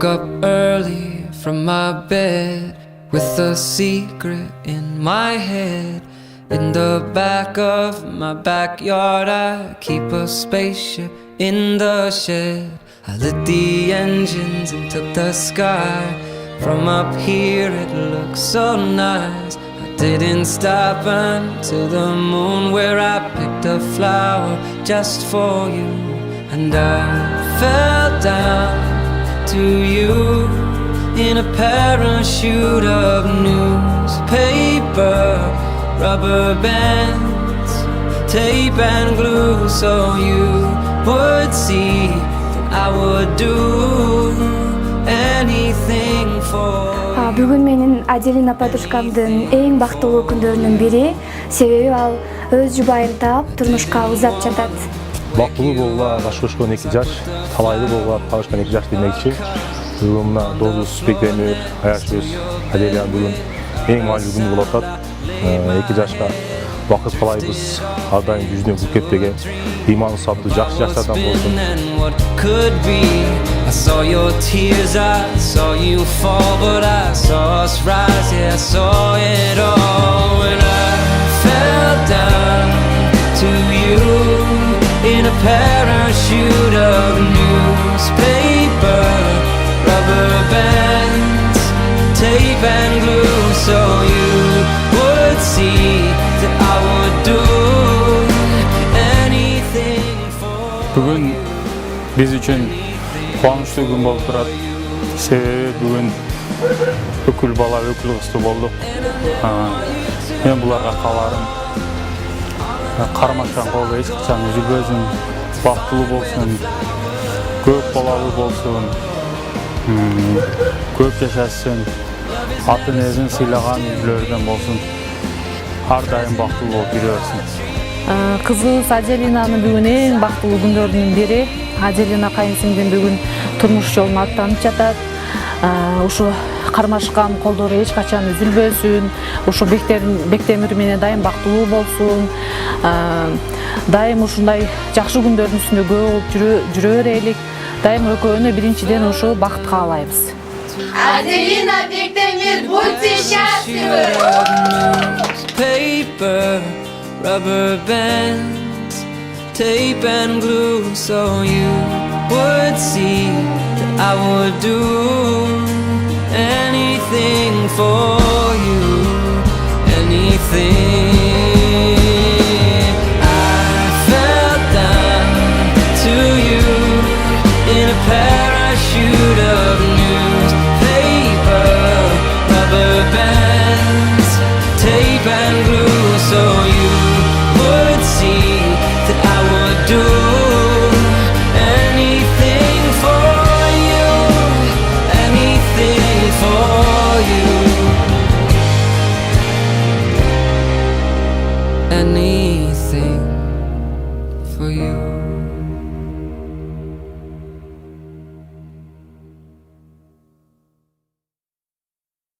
up early from my bed with a secret in my head. In the back of my backyard I keep a spaceship in the shed. I lit the engines and took the sky. From up here it looks so nice. I didn't stop until the moon, where I picked a flower just for you. And I fell down to you in a parachute of newspaper, rubber bands, tape and glue, so you would see that I would do anything for you. Бүгүн менин Аделина подружкамдын эң бактылуу күндөрүнүн бири, себеби ал өз жубайын таап турмушка узап жатат. Бактылуу болууга башкошкон 2 жаш, талайлуу болууга кабышкан 2 жаш демекчи. Бүгүн мына Дозус Бектемир, Аяшбек, Аделина бүгүн эң маанилүү күн болуп атат. 2 жашка бакыт каалайбыз, ар дайым жүзүнө күлүп кетпеген, ыйманы сабды жакшы жаштардан болсун. I saw your tears, I saw you fall, but I saw us rise, yeah, I saw it all. When I fell down to you in a parachute of newspaper, rubber bands, tape and glue, so you would see that I would do anything for you. Бүгүн биз үчүн кубанычтуу күн болуп турат. Себеби бүгүн өкүл бала, өкүл кызды болдук. Мен буларга кааларым, кармашкан колго эч качан үзүлбөсүн, бактылуу болсун, көп балалуу болсун, көп жашасын, ата энесин сыйлаган үйлөрүнөн болсун, ар дайым бактылуу болуп жүрө берсин. Кызыбыз Аделинанын бүгүн эң бактылуу күндөрүнүн бири. Аделина кайынсиңдим бүгүн турмуш жолун аттанып жатат. Ушу кармашкан колдору эч качан үзүлбөсүн, ушу Бектемир менен дайым бактылуу болсун. Дайым ушундай жакшы күндөрдүн үстүндө көп болуп жүрө берелик. Дайым экөөнө биринчиден ушу бакыт каалайбыз. Аделина, Бектемир, будьте счастливы! Rubber bands, tape and glue, so you would see that I would do anything for you, anything. I fell down to you in a parachute of newspaper, rubber bands, tape and glue, so you would see that I would do anything for you, anything for you, anything for you.